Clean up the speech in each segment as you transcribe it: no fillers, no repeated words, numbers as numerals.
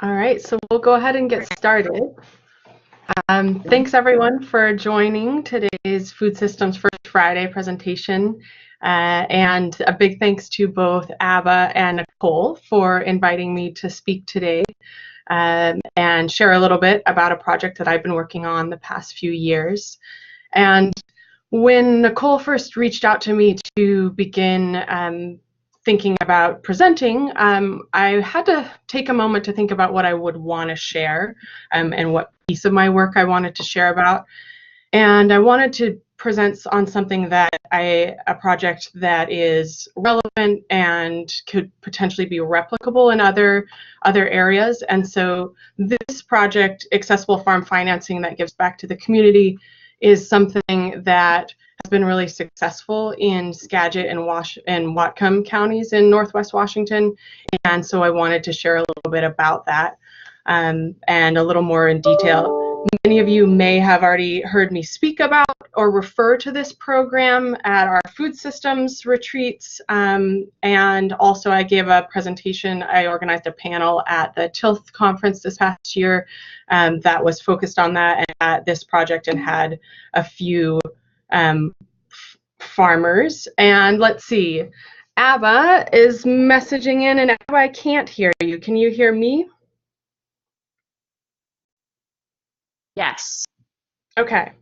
All right, so we'll go ahead and get started. Thanks everyone for joining today's Food Systems First Friday presentation. And a big thanks to both Abba and Nicole for inviting me to speak today and share a little bit about a project that I've been working on the past few years. And when Nicole first reached out to me to begin thinking about presenting, I had to take a moment to think about what I would want to share and what piece of my work I wanted to share about. And I wanted to present on something that a project that is relevant and could potentially be replicable in other areas. And so this project, Accessible Farm Financing that gives back to the community, is something that has been really successful in Skagit and Whatcom counties in Northwest Washington. And so I wanted to share a little bit about that and a little more in detail. Many of you may have already heard me speak about or refer to this program at our food systems retreats. And also I gave a presentation, I organized a panel at the TILTH conference this past year that was focused on that and at this project and had a few farmers. And let's see, Abba is messaging in, and Abba, I can't hear you. Can you hear me? Yes. Okay.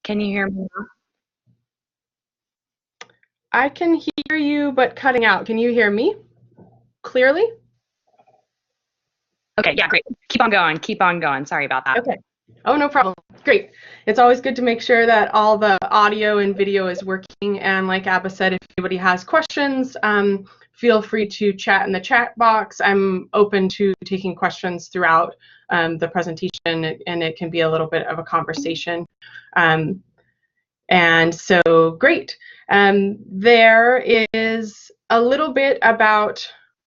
Can you hear me now? I can hear you, but cutting out. Can you hear me clearly? Okay, yeah, great. Keep on going. Keep on going. Sorry about that. Okay. Oh, no problem. Great. It's always good to make sure that all the audio and video is working. And like Abba said, if anybody has questions, feel free to chat in the chat box. I'm open to taking questions throughout the presentation, and it can be a little bit of a conversation. And so great. There is a little bit about,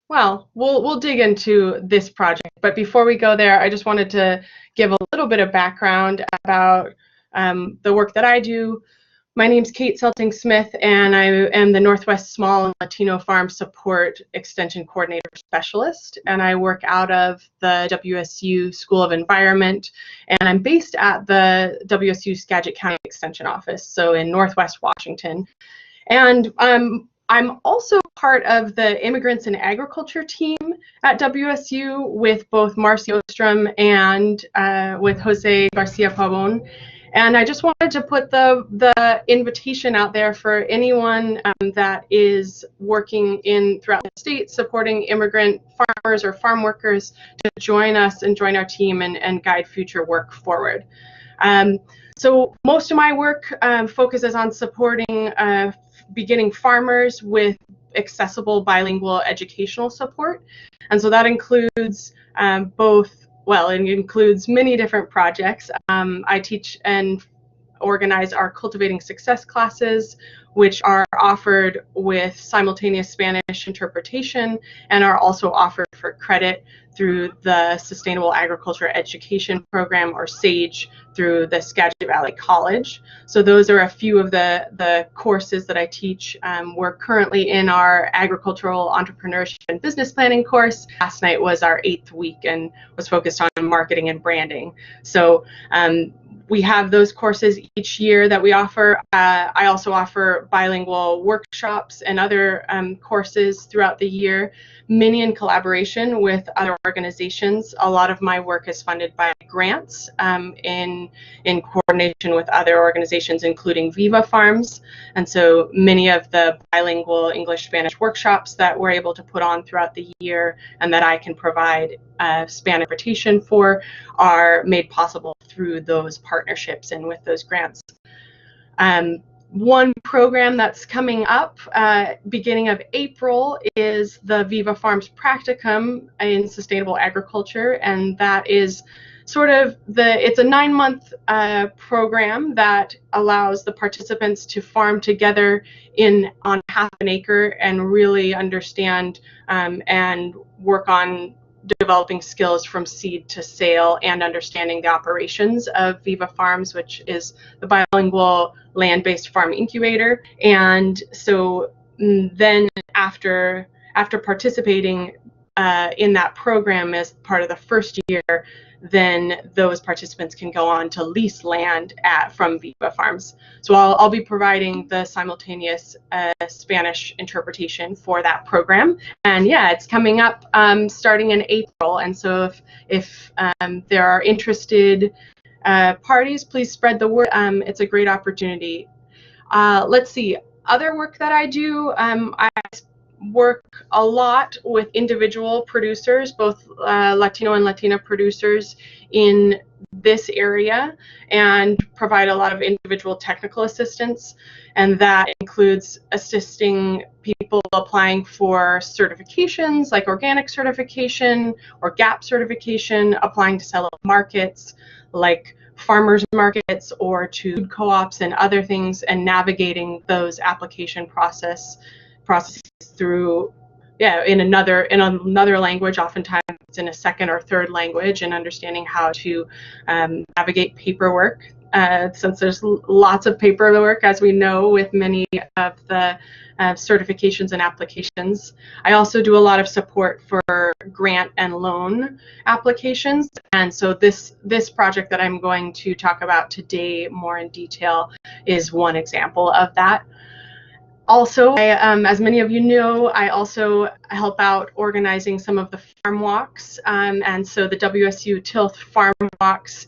well, we'll dig into this project, but before we go there, I just wanted to give a little bit of background about the work that I do. My name's Kate Selting Smith, and I am the Northwest Small and Latino Farm Support Extension Coordinator Specialist, and I work out of the WSU School of Environment, and I'm based at the WSU Skagit County Extension Office, so in Northwest Washington. And I'm also part of the Immigrants in Agriculture team at WSU with both Marcy Ostrom and with Jose Garcia Pavon. And I just wanted to put the invitation out there for anyone that is working throughout the state supporting immigrant farmers or farm workers to join us and join our team and guide future work forward. So most of my work focuses on supporting beginning farmers with accessible bilingual educational support. And so that includes it includes many different projects. I teach and organize our Cultivating Success classes, which are offered with simultaneous Spanish interpretation and are also offered for credit through the Sustainable Agriculture Education Program, or SAGE, through the Skagit Valley College. So those are a few of the courses that I teach. We're currently in our Agricultural Entrepreneurship and Business Planning course. Last night was our 8th week and was focused on marketing and branding. So we have those courses each year that we offer. I also offer bilingual workshops and other courses throughout the year, many in collaboration with other organizations. A lot of my work is funded by grants in coordination with other organizations, including Viva Farms. And so many of the bilingual English-Spanish workshops that we're able to put on throughout the year and that I can provide Spanish interpretation for are made possible through those partnerships and with those grants. One program that's coming up beginning of April is the Viva Farms Practicum in Sustainable Agriculture, and that is sort of it's a 9-month program that allows the participants to farm together on half an acre and really understand and work on developing skills from seed to sale and understanding the operations of Viva Farms, which is the bilingual land-based farm incubator. And so then after participating, in that program as part of the first year, then those participants can go on to lease land from Viva Farms. So I'll be providing the simultaneous Spanish interpretation for that program. And yeah, it's coming up starting in April. And so if there are interested parties, please spread the word. It's a great opportunity. Let's see, other work that I do, I work a lot with individual producers, both Latino and Latina producers in this area, and provide a lot of individual technical assistance. And that includes assisting people applying for certifications like organic certification or GAP certification, applying to sell at markets like farmers markets or to food co-ops and other things, and navigating those application processes through in another language, oftentimes in a second or third language, and understanding how to navigate paperwork, since there's lots of paperwork, as we know, with many of the certifications and applications. I also do a lot of support for grant and loan applications, and so this project that I'm going to talk about today more in detail is one example of that. Also, as many of you know, I also help out organizing some of the farm walks, and so the WSU Tilth Farm Walks,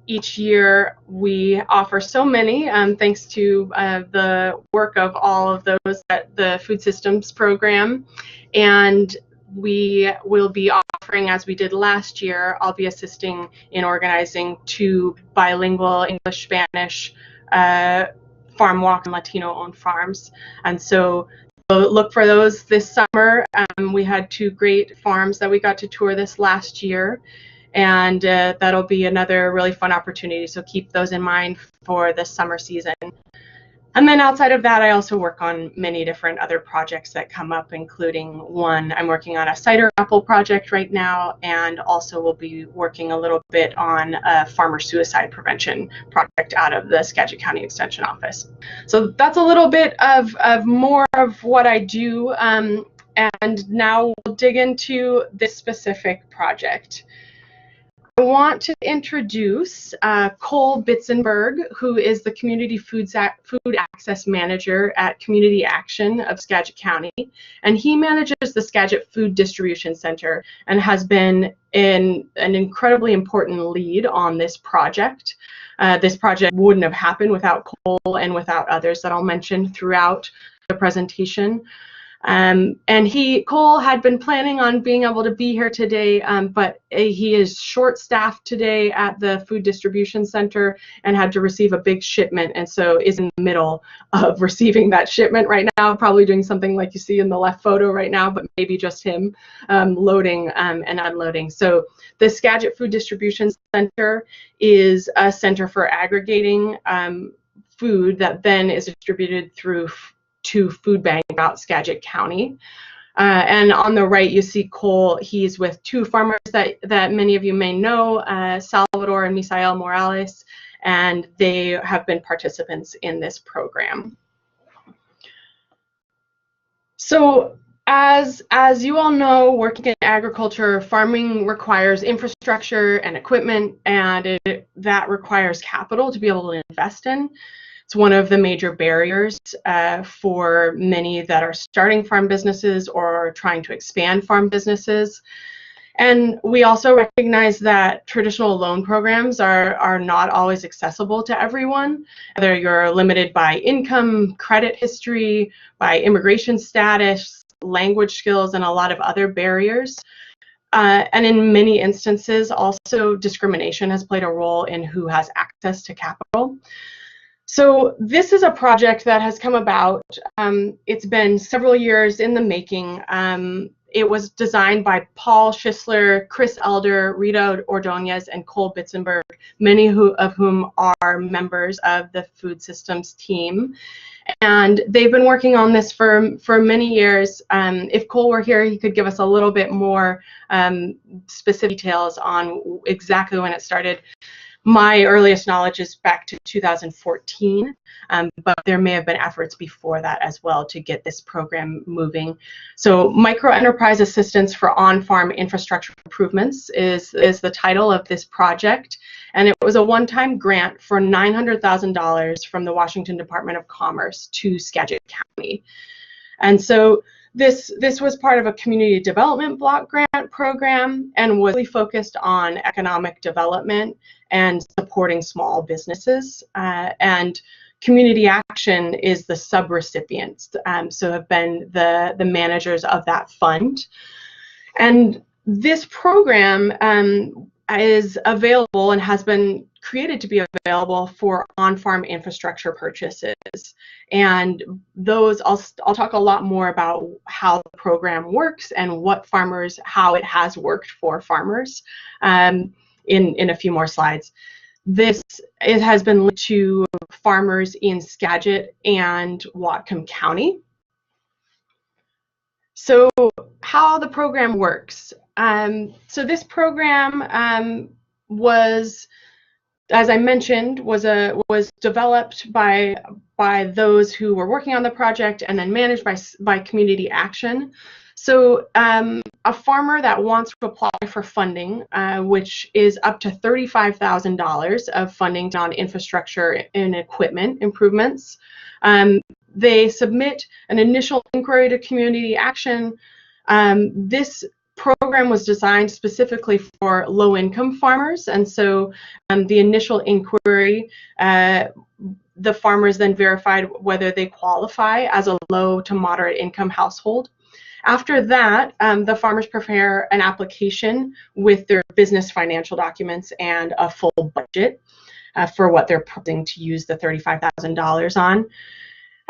each year we offer so many, thanks to the work of all of those at the Food Systems Program, and we will be offering, as we did last year, I'll be assisting in organizing 2 bilingual English-Spanish farm walk and Latino-owned farms. And so look for those this summer. We had 2 great farms that we got to tour this last year, and that'll be another really fun opportunity. So keep those in mind for the summer season. And then outside of that, I also work on many different other projects that come up, including one I'm working on a cider apple project right now, and also will be working a little bit on a farmer suicide prevention project out of the Skagit County Extension Office. So that's a little bit of more of what I do, and now we'll dig into this specific project. I want to introduce Cole Bitzenberg, who is the Community Food Access Manager at Community Action of Skagit County, and he manages the Skagit Food Distribution Center and has been an incredibly important lead on this project. This project wouldn't have happened without Cole and without others that I'll mention throughout the presentation. And Cole had been planning on being able to be here today, but he is short-staffed today at the Food Distribution Center and had to receive a big shipment, and so is in the middle of receiving that shipment right now, probably doing something like you see in the left photo right now, but maybe just him loading and unloading. So the Skagit Food Distribution Center is a center for aggregating food that then is distributed through to food bank throughout Skagit County. And on the right, you see Cole. He's with 2 farmers that many of you may know, Salvador and Misael Morales, and they have been participants in this program. So as you all know, working in agriculture, farming requires infrastructure and equipment, and that requires capital to be able to invest in. It's one of the major barriers for many that are starting farm businesses or trying to expand farm businesses. And we also recognize that traditional loan programs are not always accessible to everyone, whether you're limited by income, credit history, by immigration status, language skills, and a lot of other barriers. And in many instances, also discrimination has played a role in who has access to capital. So this is a project that has come about. It's been several years in the making. It was designed by Paul Schisler, Chris Elder, Rita Ordonez, and Cole Bitzenberg, many of whom are members of the Food Systems team. And they've been working on this for many years. If Cole were here, he could give us a little bit more specific details on exactly when it started. My earliest knowledge is back to 2014, but there may have been efforts before that as well to get this program moving. So micro enterprise assistance for on-farm infrastructure improvements is the title of this project, and it was a one-time grant for $900,000 from the Washington Department of Commerce to Skagit County. And so this was part of a community development block grant program and was really focused on economic development and supporting small businesses. And Community Action is the subrecipients, so have been the managers of that fund. And this program is available and has been created to be available for on-farm infrastructure purchases. And those, I'll talk a lot more about how the program works and how it has worked for farmers in a few more slides. It has been linked to farmers in Skagit and Whatcom County. So how the program works. So this program was, as I mentioned, was developed by those who were working on the project and then managed by Community Action. So a farmer that wants to apply for funding, which is up to $35,000 of funding on infrastructure and equipment improvements, they submit an initial inquiry to Community Action. This program was designed specifically for low-income farmers, and so the initial inquiry, the farmers then verified whether they qualify as a low to moderate income household. After that, the farmers prepare an application with their business financial documents and a full budget for what they're planning to use the $35,000 on.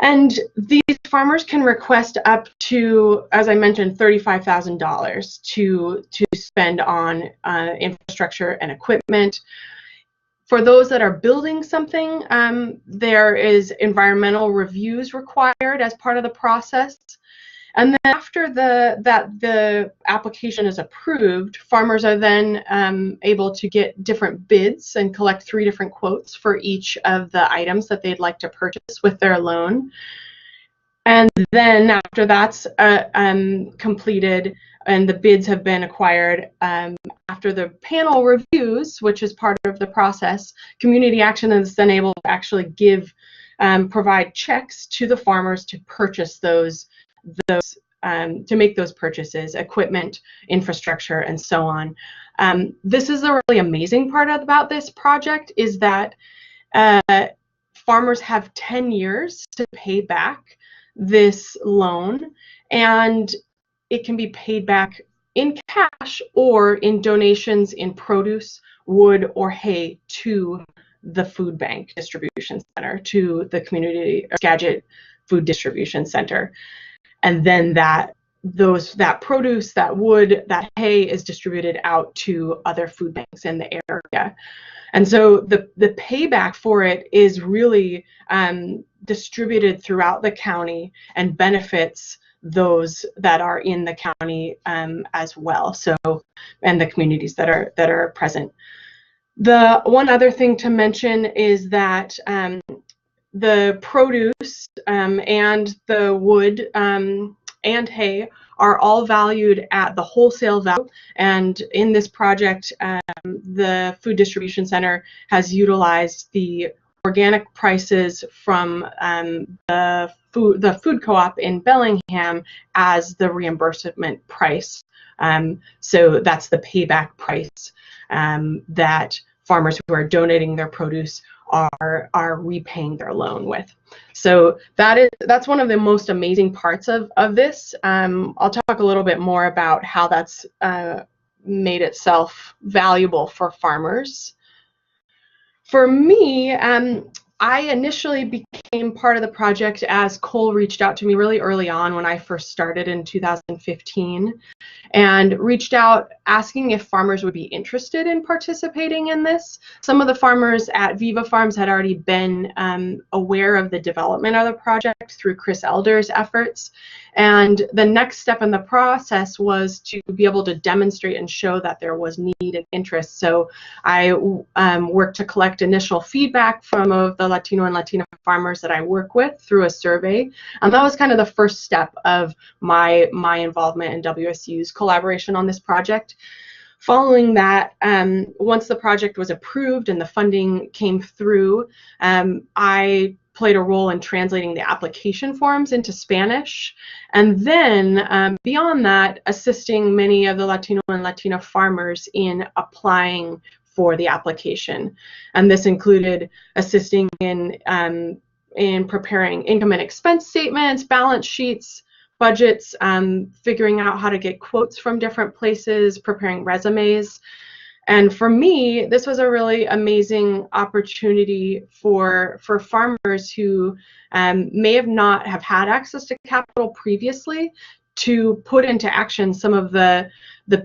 And these farmers can request up to, as I mentioned, $35,000 to spend on infrastructure and equipment. For those that are building something, there is environmental reviews required as part of the process. And then after the application is approved, farmers are then able to get different bids and collect 3 different quotes for each of the items that they'd like to purchase with their loan. And then after that's completed and the bids have been acquired, after the panel reviews, which is part of the process, Community Action is then able to actually provide checks to the farmers to purchase to make those purchases, equipment, infrastructure, and so on. This is the really amazing part about this project is that farmers have 10 years to pay back this loan, and it can be paid back in cash or in donations in produce, wood, or hay to the food bank distribution center, to the community Skagit Food Distribution Center. And then that produce, that wood, that hay is distributed out to other food banks in the area. And so the payback for it is really distributed throughout the county and benefits those that are in the county as well. So, and the communities that are present. The one other thing to mention is that the produce and the wood and hay are all valued at the wholesale value. And in this project, the Food Distribution Center has utilized the organic prices from the food co-op in Bellingham as the reimbursement price. So that's the payback price that farmers who are donating their produce are repaying their loan with. So that's one of the most amazing parts of this. I'll talk a little bit more about how that's made itself valuable for farmers. For me, I initially became part of the project as Cole reached out to me really early on when I first started in 2015, and reached out asking if farmers would be interested in participating in this. Some of the farmers at Viva Farms had already been aware of the development of the project through Chris Elder's efforts. And the next step in the process was to be able to demonstrate and show that there was need and interest. So I worked to collect initial feedback from of the Latino and Latina farmers that I work with through a survey. And that was kind of the first step of my involvement in WSU's collaboration on this project. Following that, once the project was approved and the funding came through, I played a role in translating the application forms into Spanish, and then beyond that, assisting many of the Latino and Latina farmers in applying for the application. And this included assisting in preparing income and expense statements, balance sheets, budgets, figuring out how to get quotes from different places, preparing resumes. And for me, this was a really amazing opportunity for farmers who may have not have had access to capital previously to put into action some of the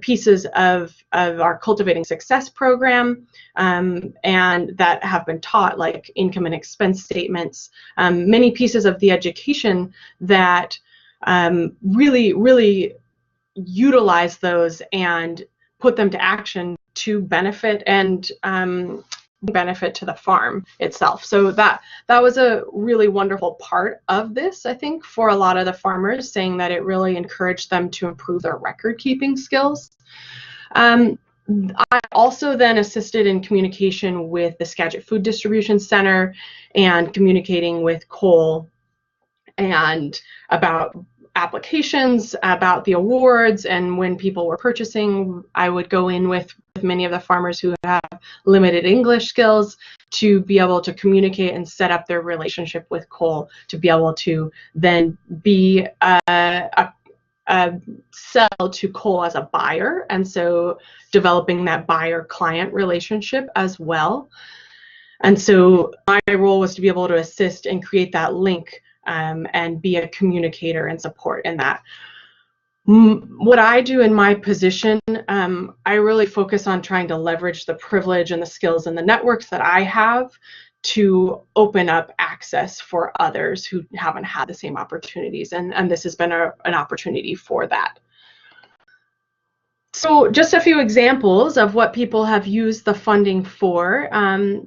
pieces of our Cultivating Success program and that have been taught, like income and expense statements, many pieces of the education that really utilize those and put them to action to benefit and benefit to the farm itself. So that was a really wonderful part of this, I think, for a lot of the farmers, saying that it really encouraged them to improve their record keeping skills. I also then assisted in communication with the Skagit Food Distribution Center and communicating with Cole and about applications, about the awards, and when people were purchasing, I would go in with many of the farmers who have limited English skills to be able to communicate and set up their relationship with Cole to be able to then be a sell to Cole as a buyer, and so developing that buyer-client relationship as well. And so my role was to be able to assist and create that link and be a communicator and support in that. What I do in my position, I really focus on trying to leverage the privilege and the skills and the networks that I have to open up access for others who haven't had the same opportunities, and this has been an opportunity for that. So just a few examples of what people have used the funding for.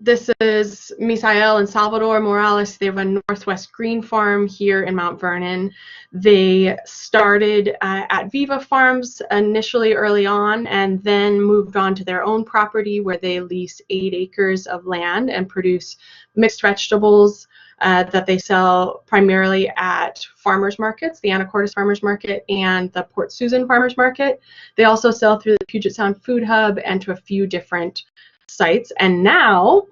This is Misael and Salvador Morales. They have a Northwest Green Farm here in Mount Vernon. They started at Viva Farms initially early on, and then moved on to their own property where they lease 8 acres of land and produce mixed vegetables that they sell primarily at farmers markets, the Anacortes Farmers Market and the Port Susan Farmers Market. They also sell through the Puget Sound Food Hub and to a few different sites. And now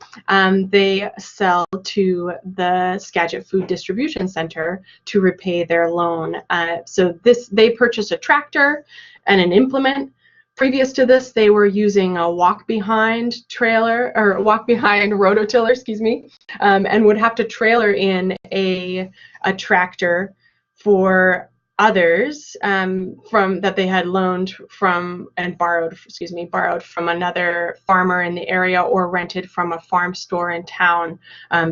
they sell to the Skagit Food Distribution Center to repay their loan. So they purchased a tractor and an implement. Previous to this, they were using a walk-behind rototiller, excuse me, and would have to trailer in a tractor for others that they had loaned from and borrowed from another farmer in the area or rented from a farm store in town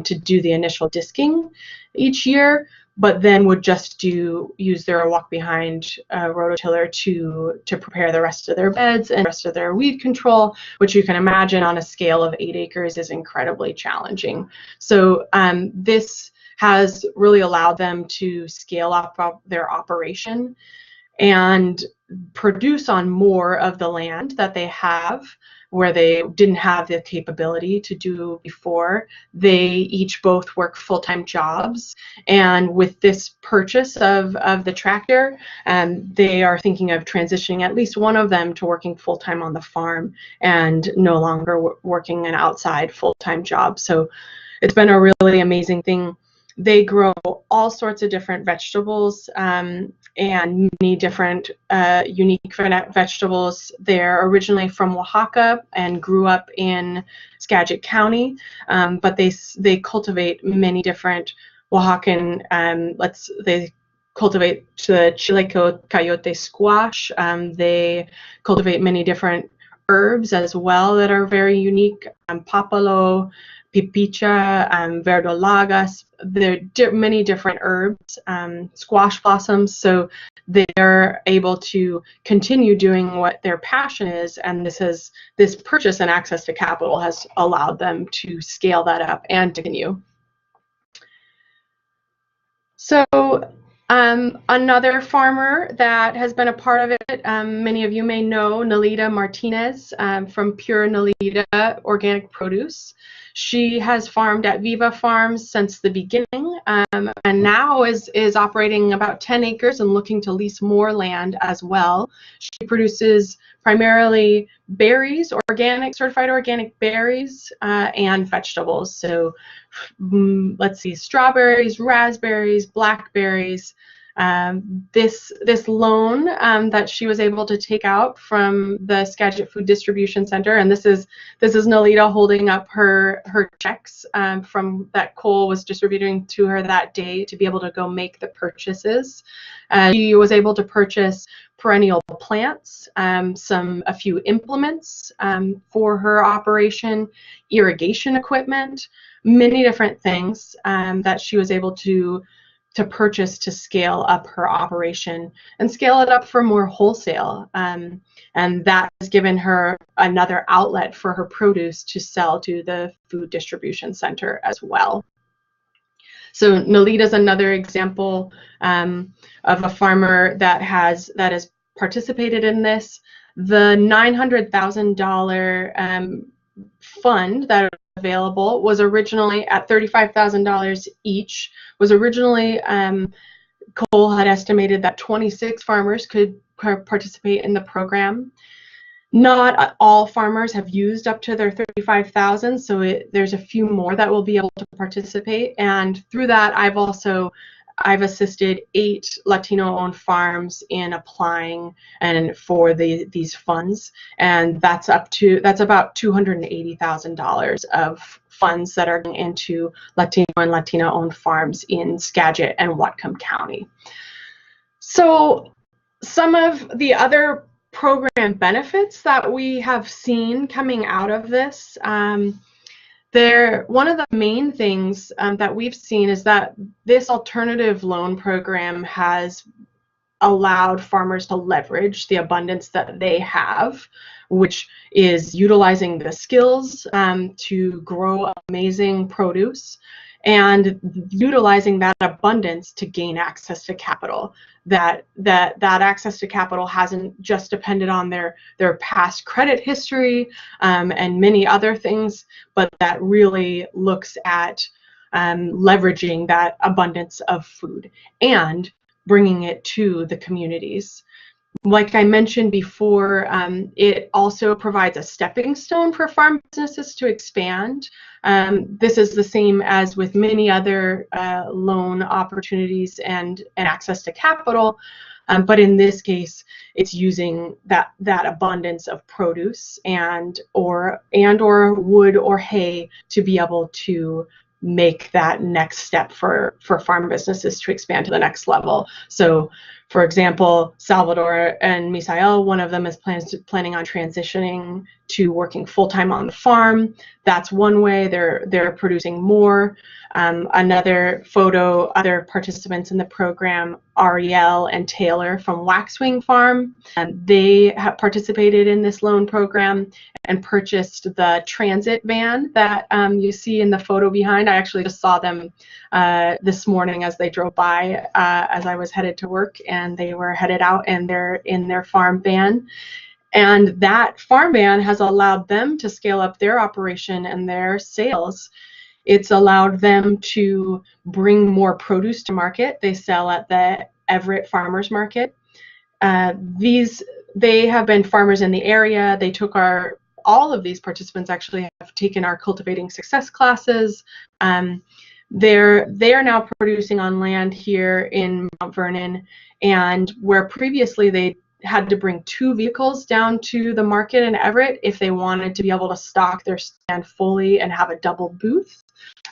to do the initial disking each year, but then would just use their walk-behind rototiller to prepare the rest of their beds and the rest of their weed control, which you can imagine on a scale of 8 acres is incredibly challenging. So this has really allowed them to scale up their operation and produce on more of the land that they have, where they didn't have the capability to do before. They each both work full-time jobs, and with this purchase of the tractor, they are thinking of transitioning at least one of them to working full-time on the farm and no longer working an outside full-time job. So it's been a really amazing thing They grow all sorts of different vegetables and many different unique vegetables. They're originally from Oaxaca and grew up in Skagit County, but they cultivate many different Oaxacan. They cultivate the chile coyote squash. They cultivate many different herbs as well that are very unique. Papalo, pipicha, verdolagas. There are many different herbs, squash blossoms. So they're able to continue doing what their passion is, and this purchase and access to capital has allowed them to scale that up and continue. So another farmer that has been a part of it, many of you may know Nolita Martinez from Pure Nolita Organic Produce. She has farmed at Viva Farms since the beginning, and now is operating about 10 acres and looking to lease more land as well. She produces primarily berries, certified organic berries, and vegetables. So let's see, strawberries, raspberries, blackberries. This loan that she was able to take out from the Skagit Food Distribution Center, and this is Nolita holding up her checks from that Cole was distributing to her that day to be able to go make the purchases. She was able to purchase perennial plants, a few implements for her operation, irrigation equipment, many different things that she was able to purchase to scale up her operation and scale it up for more wholesale. And that has given her another outlet for her produce to sell to the food distribution center as well. So Nolita is another example of a farmer that has participated in this. The $900,000 fund that is available was originally at $35,000 each. Was originally Cole had estimated that 26 farmers could participate in the program. Not all farmers have used up to their $35,000, so there's a few more that will be able to participate. And through that, I've assisted 8 Latino-owned farms in applying and for these funds, and that's about $280,000 of funds that are going into Latino and Latina-owned farms in Skagit and Whatcom County. So some of the other program benefits that we have seen coming out of this, one of the main things that we've seen is that this alternative loan program has allowed farmers to leverage the abundance that they have, which is utilizing the skills to grow amazing produce and utilizing that abundance to gain access to capital. That access to capital hasn't just depended on their past credit history and many other things, but that really looks at leveraging that abundance of food and bringing it to the communities. Like I mentioned before, it also provides a stepping stone for farm businesses to expand. This is the same as with many other loan opportunities and access to capital, but in this case, it's using that abundance of produce and or wood or hay to be able to make that next step for farm businesses to expand to the next level. So, for example, Salvador and Misael, one of them is planning on transitioning to working full-time on the farm. That's one way they're producing more. Another photo, other participants in the program, Ariel and Taylor from Waxwing Farm, they have participated in this loan program and purchased the transit van that you see in the photo behind. I actually just saw them this morning as they drove by as I was headed to work, and they were headed out and they're in their farm van. And that farm van has allowed them to scale up their operation and their sales. It's allowed them to bring more produce to market. They sell at the Everett Farmers Market. They have been farmers in the area. They took all of these participants actually have taken our Cultivating Success classes. they are now producing on land here in Mount Vernon, and where previously they had to bring 2 vehicles down to the market in Everett if they wanted to be able to stock their stand fully and have a double booth,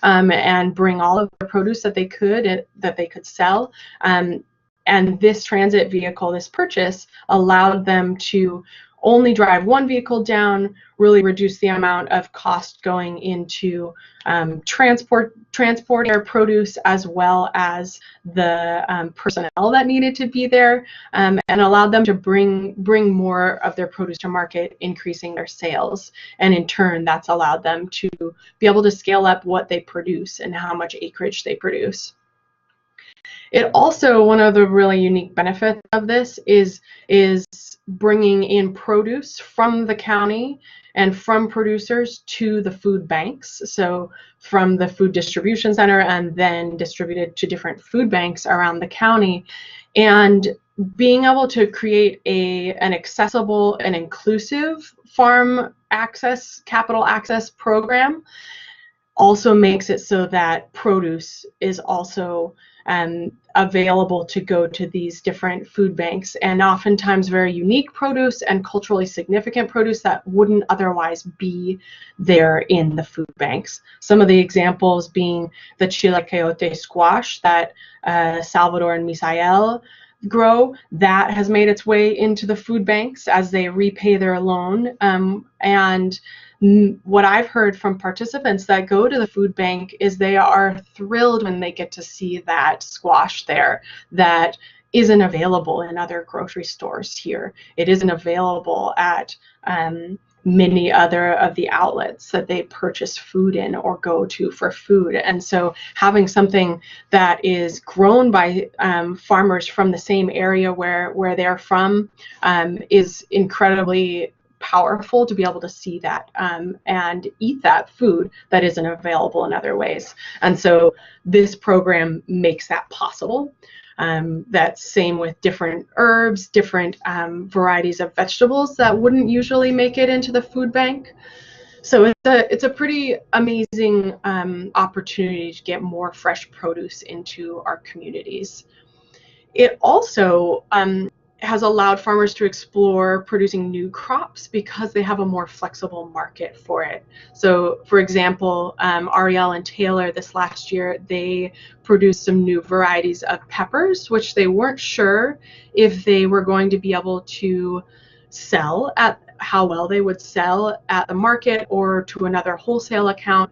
and bring all of the produce that they could sell. And this transit vehicle, this purchase, allowed them to only drive 1 vehicle down, really reduce the amount of cost going into transport their produce, as well as the personnel that needed to be there, and allowed them to bring more of their produce to market, increasing their sales. And in turn, that's allowed them to be able to scale up what they produce and how much acreage they produce. It also, one of the really unique benefits of this is bringing in produce from the county and from producers to the food banks. So from the food distribution center, and then distributed to different food banks around the county. And being able to create an accessible and inclusive farm access, capital access program also makes it so that produce is also available to go to these different food banks, and oftentimes very unique produce and culturally significant produce that wouldn't otherwise be there in the food banks. Some of the examples being the chilacayote squash that Salvador and Misael grow, that has made its way into the food banks as they repay their loan. And what I've heard from participants that go to the food bank is they are thrilled when they get to see that squash there that isn't available in other grocery stores here. It isn't available at many other of the outlets that they purchase food in or go to for food. And so having something that is grown by farmers from the same area where they're from is incredibly powerful to be able to see that and eat that food that isn't available in other ways. And so this program makes that possible. That's same with different herbs, different varieties of vegetables that wouldn't usually make it into the food bank. So it's a pretty amazing opportunity to get more fresh produce into our communities. It also has allowed farmers to explore producing new crops because they have a more flexible market for it. So for example, Ariel and Taylor this last year, they produced some new varieties of peppers, which they weren't sure if they were going to be able to sell at how well they would sell at the market or to another wholesale account,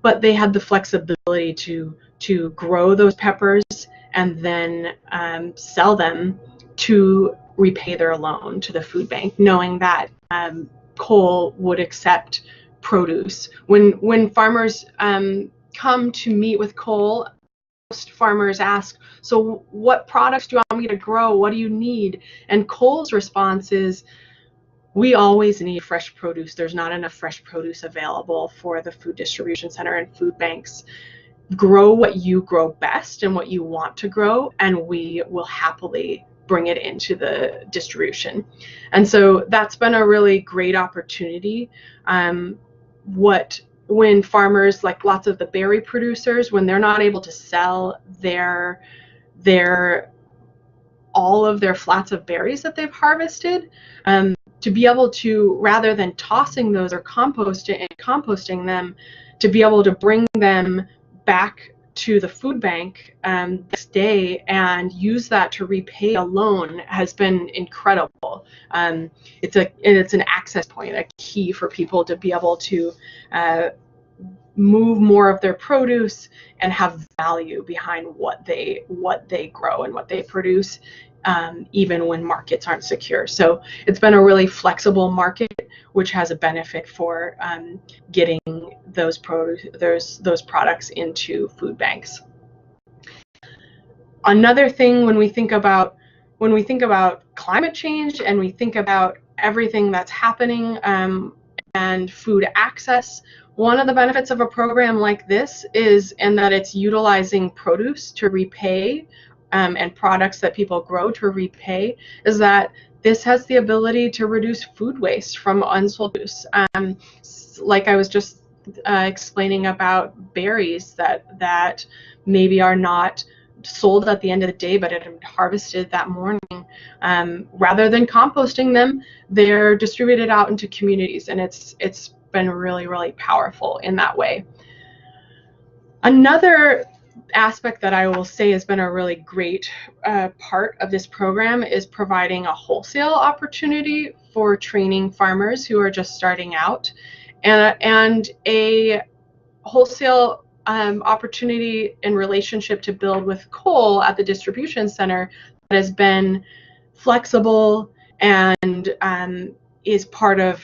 but they had the flexibility to grow those peppers and then sell them to repay their loan to the food bank, knowing that Cole would accept produce. When farmers come to meet with Cole, most farmers ask, so what products do you want me to grow? What do you need? And Cole's response is, we always need fresh produce. There's not enough fresh produce available for the food distribution center and food banks. Grow what you grow best and what you want to grow, and we will happily bring it into the distribution. And so that's been a really great opportunity. When farmers, like lots of the berry producers, when they're not able to sell all of their flats of berries that they've harvested, to be able to, rather than tossing those or composting them, to be able to bring them back to the food bank next day and use that to repay a loan has been incredible. It's an access point, a key for people to be able to move more of their produce and have value behind what they grow and what they produce, even when markets aren't secure. So it's been a really flexible market, which has a benefit for getting those products into food banks. Another thing, when we think about climate change and we think about everything that's happening and food access, one of the benefits of a program like this is in that it's utilizing produce to repay and products that people grow to repay, is that this has the ability to reduce food waste from unsold produce. Like I was just explaining about berries that maybe are not sold at the end of the day, but it had harvested that morning. Rather than composting them, they're distributed out into communities, and it's been really, really powerful in that way. Another aspect that I will say has been a really great part of this program is providing a wholesale opportunity for training farmers who are just starting out, and a wholesale opportunity in relationship to build with coal at the distribution center that has been flexible and is part of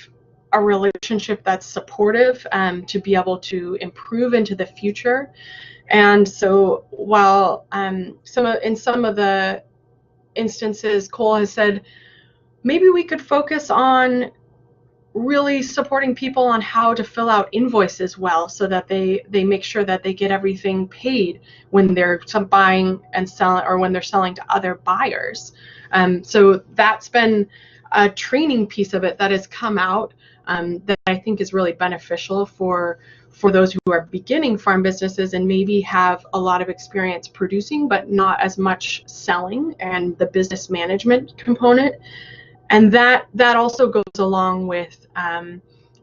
a relationship that's supportive to be able to improve into the future. And so while in some of the instances, Cole has said, maybe we could focus on really supporting people on how to fill out invoices well, so that they make sure that they get everything paid when they're buying and selling, or when they're selling to other buyers. So that's been a training piece of it that has come out that I think is really beneficial for those who are beginning farm businesses and maybe have a lot of experience producing but not as much selling, and the business management component. And that also goes along with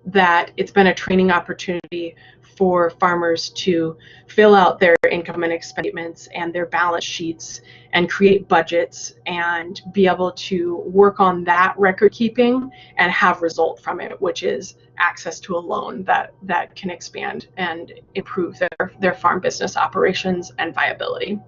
that it's been a training opportunity for farmers to fill out their income and expense statements and their balance sheets and create budgets and be able to work on that record keeping and have result from it, which is access to a loan that can expand and improve their farm business operations and viability.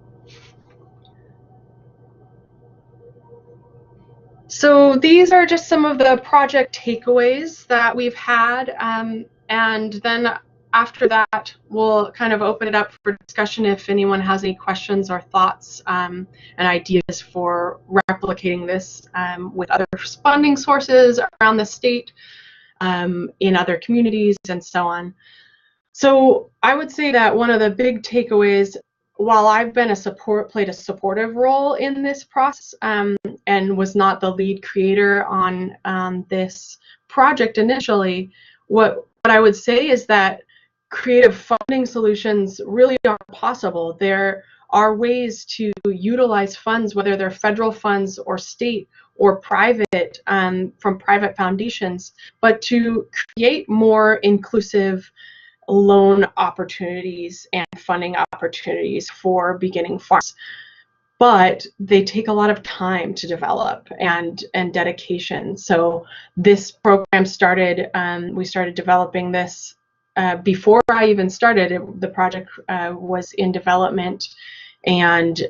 So these are just some of the project takeaways that we've had, and then after that we'll kind of open it up for discussion if anyone has any questions or thoughts and ideas for replicating this with other funding sources around the state, in other communities, and so on. So I would say that one of the big takeaways, while I've been played a supportive role in this process, and was not the lead creator on this project initially, what I would say is that creative funding solutions really are possible. There are ways to utilize funds, whether they're federal funds or state or private, from private foundations, but to create more inclusive loan opportunities and funding opportunities for beginning farms. But they take a lot of time to develop and dedication. So this program started, we started developing this before I even started. The project was in development, and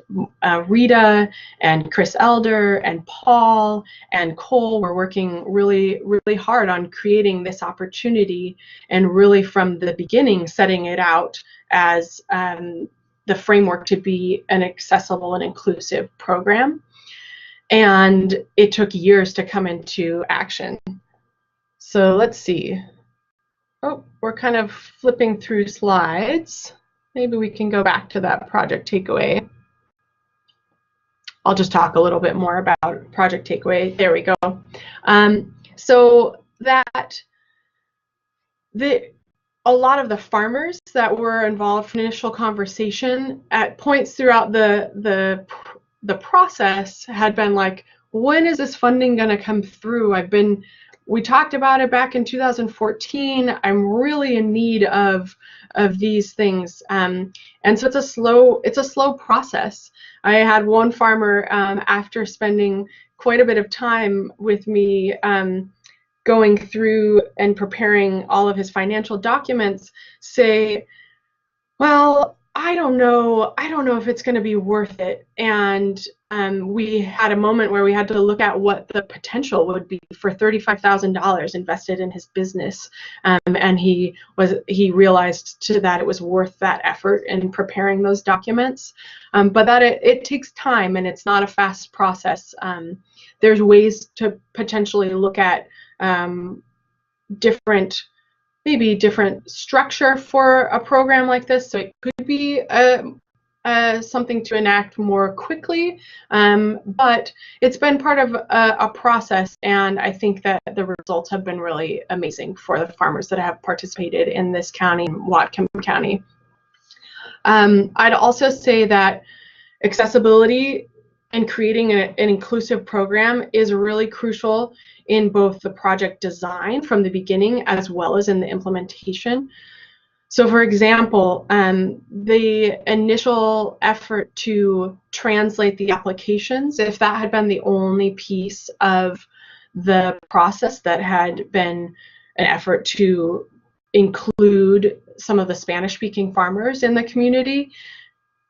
Rita and Chris Elder and Paul and Cole were working really, really hard on creating this opportunity, and really from the beginning setting it out as the framework to be an accessible and inclusive program. And it took years to come into action. So let's see. Oh, we're kind of flipping through slides. Maybe we can go back to that project takeaway. I'll just talk a little bit more about project takeaway. There we go. So that a lot of the farmers that were involved from initial conversation at points throughout the process had been like, when is this funding going to come through? We talked about it back in 2014. I'm really in need of these things, and so it's a slow process. I had one farmer, after spending quite a bit of time with me, going through and preparing all of his financial documents, say, well, I don't know if it's going to be worth it. And we had a moment where we had to look at what the potential would be for $35,000 invested in his business, and he realized that it was worth that effort in preparing those documents, but that it takes time and it's not a fast process. There's ways to potentially look at different structure for a program like this. So it could be something to enact more quickly, but it's been part of a process, and I think that the results have been really amazing for the farmers that have participated in this county, Whatcom County. I'd also say that accessibility and creating an inclusive program is really crucial in both the project design from the beginning as well as in the implementation. So for example, the initial effort to translate the applications, if that had been the only piece of the process that had been an effort to include some of the Spanish-speaking farmers in the community,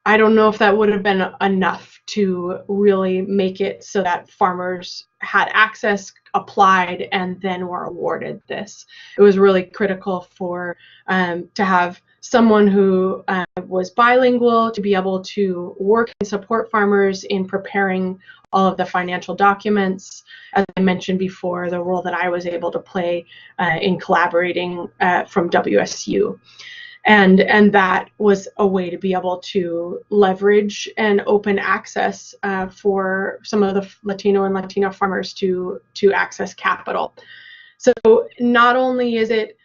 I don't know if that would have been enough to really make it so that farmers had access, applied, and then were awarded this. It was really critical for to have someone who was bilingual to be able to work and support farmers in preparing all of the financial documents. As I mentioned before, the role that I was able to play in collaborating from WSU. And that was a way to be able to leverage and open access for some of the Latino and Latino farmers to access capital. So not only is it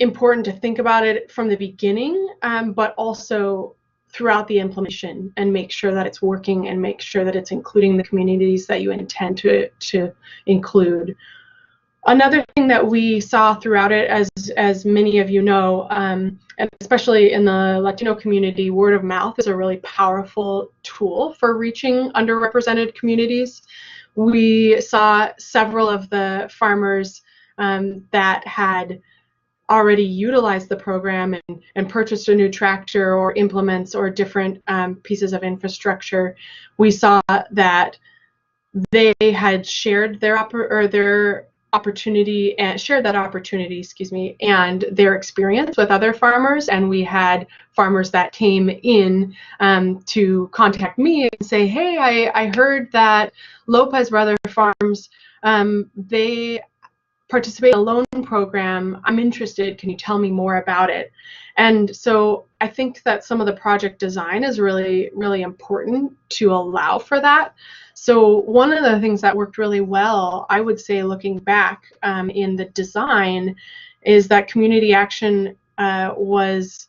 important to think about it from the beginning, but also throughout the implementation, and make sure that it's working and make sure that it's including the communities that you intend to include. Another thing that we saw throughout it, as many of you know, and especially in the Latino community, word of mouth is a really powerful tool for reaching underrepresented communities. We saw several of the farmers that had already utilized the program and purchased a new tractor or implements or different pieces of infrastructure. We saw that they had shared their opportunity and shared that opportunity, and their experience with other farmers. And we had farmers that came in to contact me and say, hey, I heard that Lopez Brother Farms, they participate in a loan program. I'm interested. Can you tell me more about it? And so I think that some of the project design is really, really important to allow for that. So one of the things that worked really well, I would say, looking back in the design, is that community action was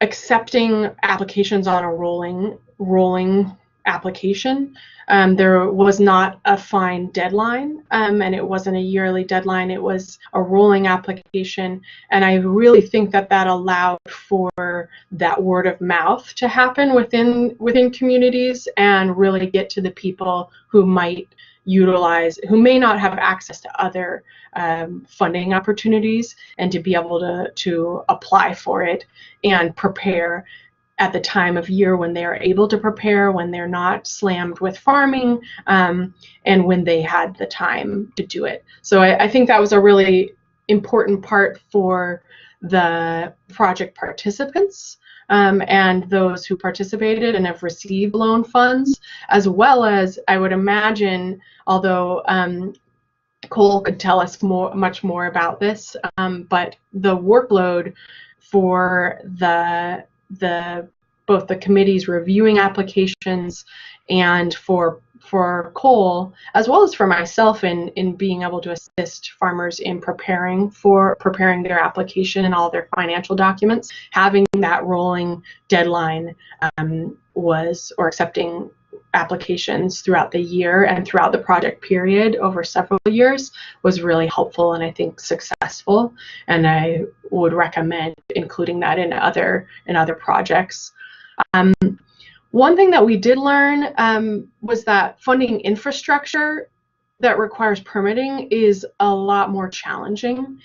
accepting applications on a rolling application. There was not a fine deadline, and it wasn't a yearly deadline. It was a rolling application, and I really think that that allowed for that word of mouth to happen within communities and really get to the people who might utilize, who may not have access to other funding opportunities, and to be able to apply for it and prepare at the time of year when they are able to prepare, when they're not slammed with farming, and when they had the time to do it. So I think that was a really important part for the project participants and those who participated and have received loan funds, as well as, I would imagine, although Cole could tell us much more about this, but the workload for both the committees reviewing applications and for Cole, as well as for myself in being able to assist farmers in preparing their application and all their financial documents, having that rolling deadline or accepting applications throughout the year and throughout the project period over several years was really helpful and I think successful, and I would recommend including that in other projects. One thing that we did learn was that funding infrastructure that requires permitting is a lot more challenging.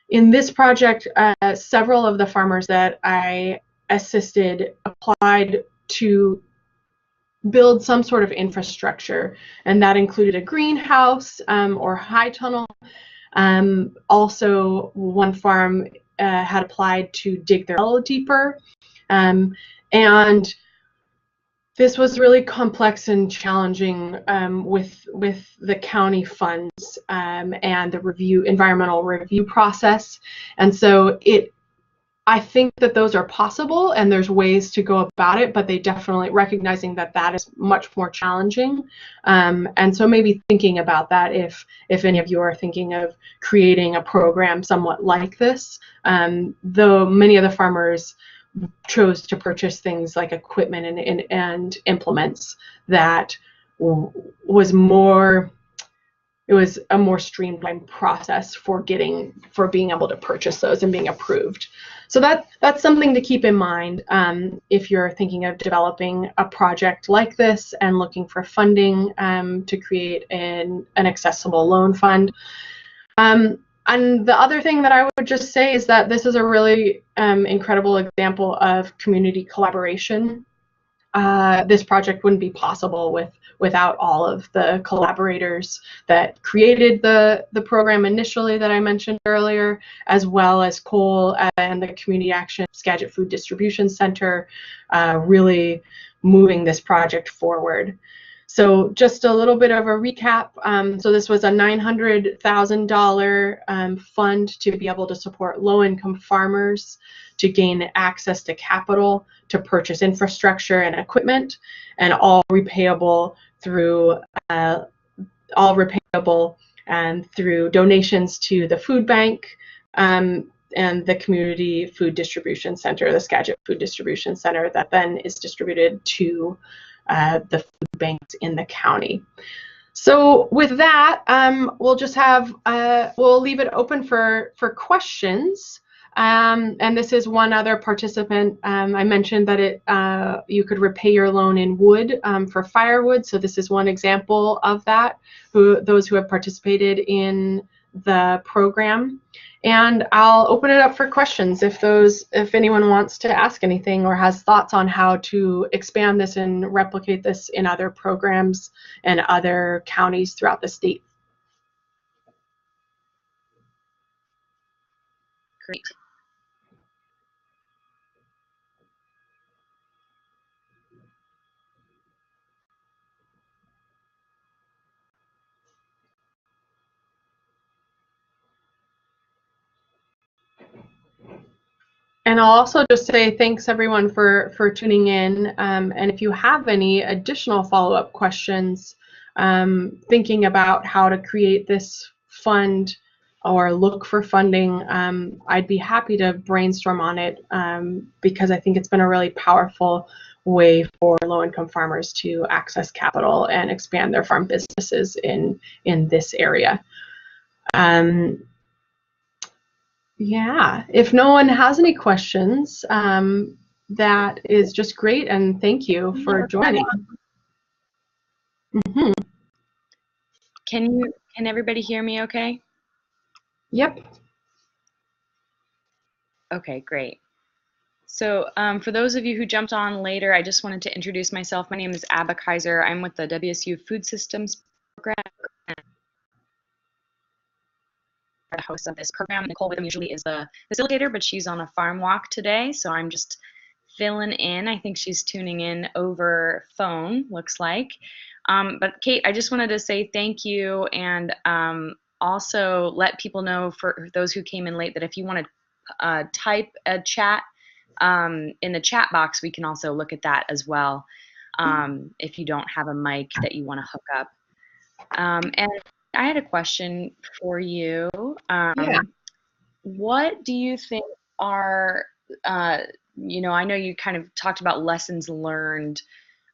In this project, several of the farmers that I assisted applied to build some sort of infrastructure, and that included a greenhouse or high tunnel. Also, one farm had applied to dig their well deeper, and this was really complex and challenging with the county funds and the environmental review process, and so I think that those are possible and there's ways to go about it, but they definitely recognizing that that is much more challenging. And so maybe thinking about that if any of you are thinking of creating a program somewhat like this, though many of the farmers chose to purchase things like equipment and implements that was more, it was a more streamlined process for being able to purchase those and being approved. So that's something to keep in mind if you're thinking of developing a project like this and looking for funding to create an accessible loan fund. And the other thing that I would just say is that this is a really incredible example of community collaboration. This project wouldn't be possible without all of the collaborators that created the program initially that I mentioned earlier, as well as Cole and the Community Action Skagit Food Distribution Center really moving this project forward. So just a little bit of a recap. So this was a $900,000 fund to be able to support low-income farmers to gain access to capital to purchase infrastructure and equipment, and all repayable through donations to the food bank and the Community Food Distribution Center, the Skagit Food Distribution Center, that then is distributed to the food banks in the county. So with that, we'll just have we'll leave it open for questions. And this is one other participant. I mentioned that you could repay your loan in wood for firewood. So this is one example of that. Those who have participated in the program. And I'll open it up for questions if anyone wants to ask anything or has thoughts on how to expand this and replicate this in other programs and other counties throughout the state. Great. And I'll also just say thanks everyone for tuning in. And if you have any additional follow-up questions, thinking about how to create this fund or look for funding, I'd be happy to brainstorm on it because I think it's been a really powerful way for low-income farmers to access capital and expand their farm businesses in this area. Yeah, if no one has any questions, that is just great, and thank you for joining. Mm-hmm. Can everybody hear me okay? Yep. Okay, great. So for those of you who jumped on later, I just wanted to introduce myself. My name is Abba Kaiser. I'm with the WSU Food Systems Program. The host of this program. Nicole Witham usually is the facilitator, but she's on a farm walk today, so I'm just filling in. I think she's tuning in over phone, looks like. But Kate, I just wanted to say thank you, and also let people know, for those who came in late, that if you want to type a chat in the chat box, we can also look at that as well if you don't have a mic that you want to hook up. And I had a question for you. Yeah. What do you think are, I know you kind of talked about lessons learned,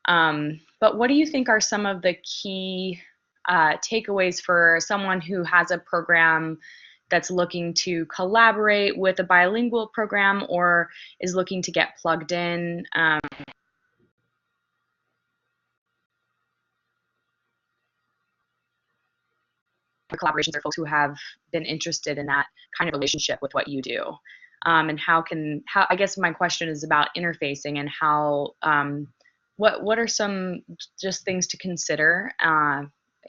but what do you think are some of the key takeaways for someone who has a program that's looking to collaborate with a bilingual program or is looking to get plugged in? Collaborations are folks who have been interested in that kind of relationship with what you do. And how I guess my question is about interfacing and how, what are some just things to consider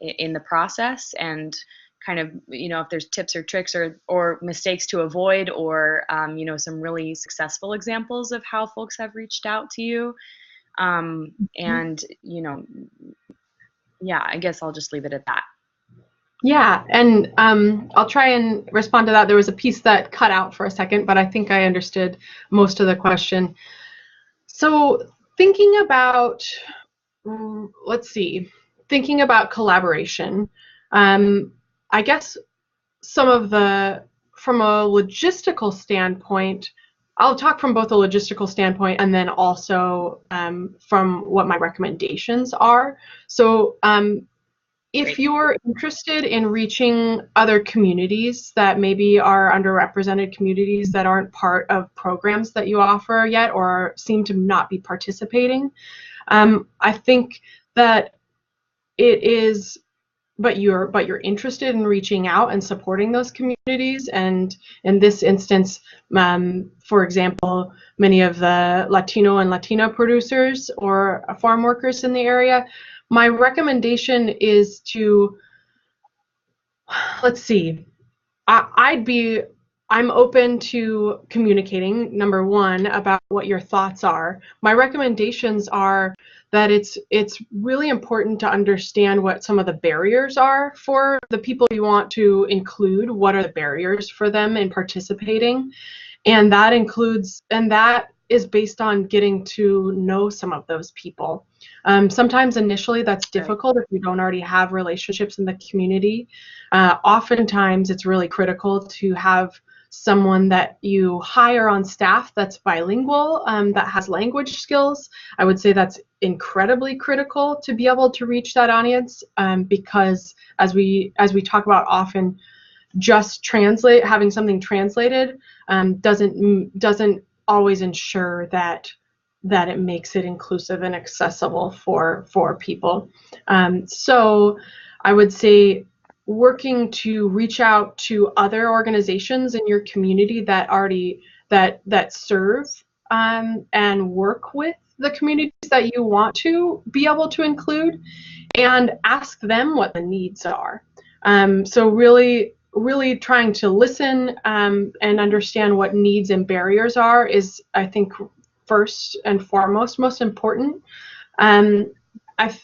in the process, and kind of, if there's tips or tricks or mistakes to avoid, or, some really successful examples of how folks have reached out to you. And, yeah, I guess I'll just leave it at that. Yeah, and I'll try and respond to that. There was a piece that cut out for a second, but I think I understood most of the question. So thinking about, let's see, thinking about collaboration, I guess some of the, from a logistical standpoint, I'll talk from both a logistical standpoint and then also from what my recommendations are. So if Great. you're interested in reaching other communities that maybe are underrepresented communities that aren't part of programs that you offer yet or seem to not be participating, I think that it is, but you're interested in reaching out and supporting those communities. And in this instance, for example, many of the Latino and Latina producers or farm workers in the area, my recommendation is to, let's see, I'd be, I'm open to communicating, number one, about what your thoughts are. My recommendations are that it's really important to understand what some of the barriers are for the people you want to include. What are the barriers for them in participating? And that includes, and that is based on getting to know some of those people. Sometimes initially that's Right. difficult if you don't already have relationships in the community. Oftentimes it's really critical to have someone that you hire on staff that's bilingual, that has language skills. I would say that's incredibly critical to be able to reach that audience, because as we talk about often, just having something translated doesn't always ensure that it makes it inclusive and accessible for people. So I would say working to reach out to other organizations in your community that already that serve and work with the communities that you want to be able to include, and ask them what the needs are. So really trying to listen and understand what needs and barriers are is, I think, first and foremost, most important. Um, I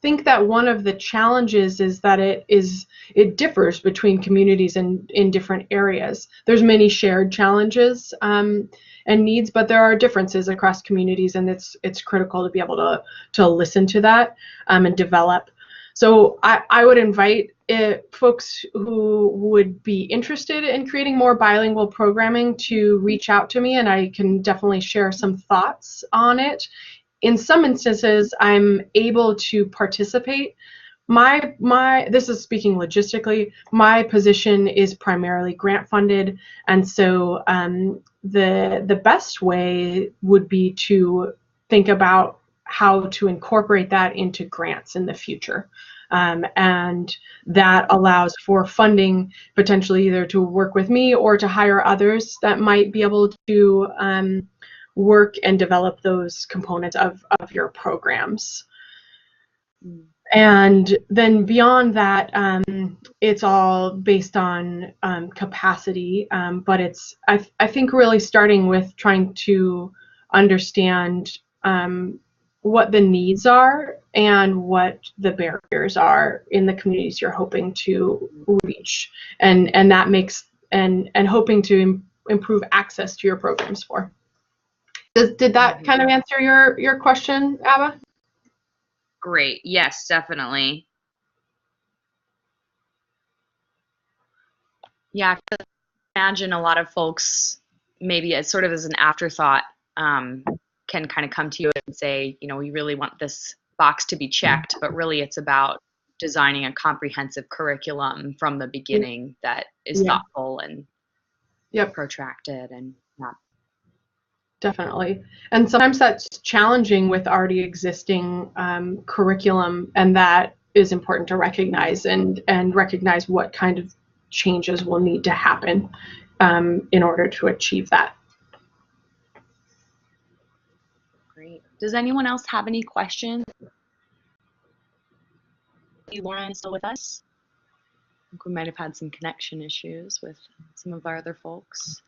think that one of the challenges is that it differs between communities and in different areas. There's many shared challenges and needs, but there are differences across communities, and it's critical to be able to listen to that and develop. So I would invite folks who would be interested in creating more bilingual programming to reach out to me, and I can definitely share some thoughts on it. In some instances, I'm able to participate. My this is speaking logistically. My position is primarily grant funded, and so the best way would be to think about how to incorporate that into grants in the future. And that allows for funding potentially either to work with me or to hire others that might be able to work and develop those components of your programs. And then beyond that, it's all based on capacity, but I think really starting with trying to understand what the needs are and what the barriers are in the communities you're hoping to reach, and that makes and hoping to improve access to your programs for. Did that kind of answer your question, Abba? Great. Yes, definitely. Yeah, I can imagine a lot of folks maybe as sort of as an afterthought can kind of come to you and say, you know, we really want this box to be checked, but really it's about designing a comprehensive curriculum from the beginning that is Yeah. thoughtful and Yep. protracted and yeah. Definitely. And sometimes that's challenging with already existing curriculum, and that is important to recognize and recognize what kind of changes will need to happen in order to achieve that. Great. Does anyone else have any questions? Lauren is still with us? I think we might have had some connection issues with some of our other folks.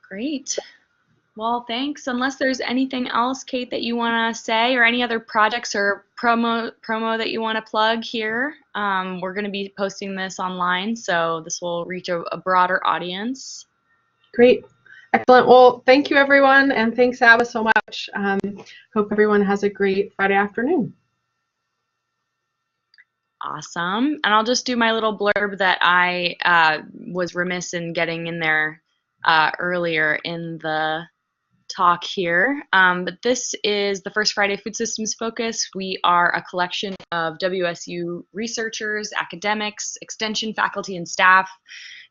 Great. Well, thanks. Unless there's anything else, Kate, that you want to say, or any other projects or promo that you want to plug here? We're going to be posting this online, so this will reach a broader audience. Great. Excellent. Well, thank you, everyone, and thanks, Abba, so much. Hope everyone has a great Friday afternoon. Awesome. And I'll just do my little blurb that I was remiss in getting in there earlier in the talk here. But this is the First Friday Food Systems Focus. We are a collection of WSU researchers, academics, extension faculty and staff,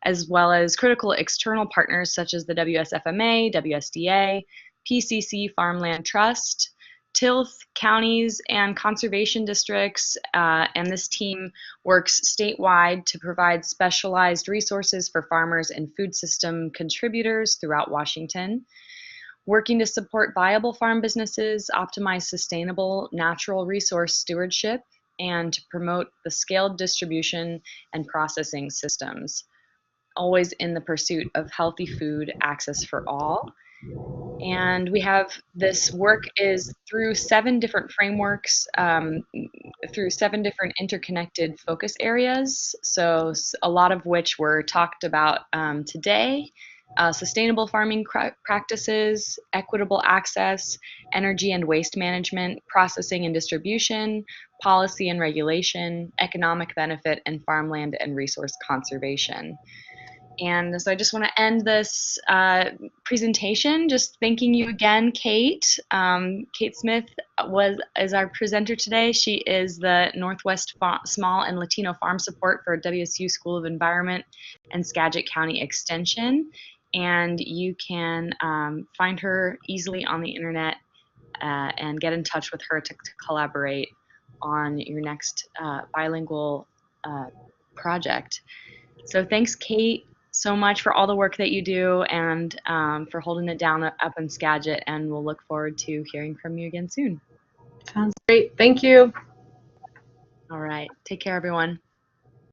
as well as critical external partners such as the WSFMA, WSDA, PCC Farmland Trust, TILF, counties, and conservation districts, and this team works statewide to provide specialized resources for farmers and food system contributors throughout Washington, working to support viable farm businesses, optimize sustainable natural resource stewardship, and to promote the scaled distribution and processing systems, always in the pursuit of healthy food access for all. And we have this work is through 7 different frameworks, through 7 different interconnected focus areas. So a lot of which were talked about today. Sustainable farming practices, equitable access, energy and waste management, processing and distribution, policy and regulation, economic benefit, and farmland and resource conservation. And so I just want to end this presentation just thanking you again, Kate. Kate Smith is our presenter today. She is the Northwest Small and Latino Farm Support for WSU School of Environment and Skagit County Extension. And you can find her easily on the internet and get in touch with her to collaborate on your next bilingual project. So thanks, Kate, so much for all the work that you do and for holding it down up in Skagit, and we'll look forward to hearing from you again soon. Sounds great. Thank you. All right. Take care, everyone.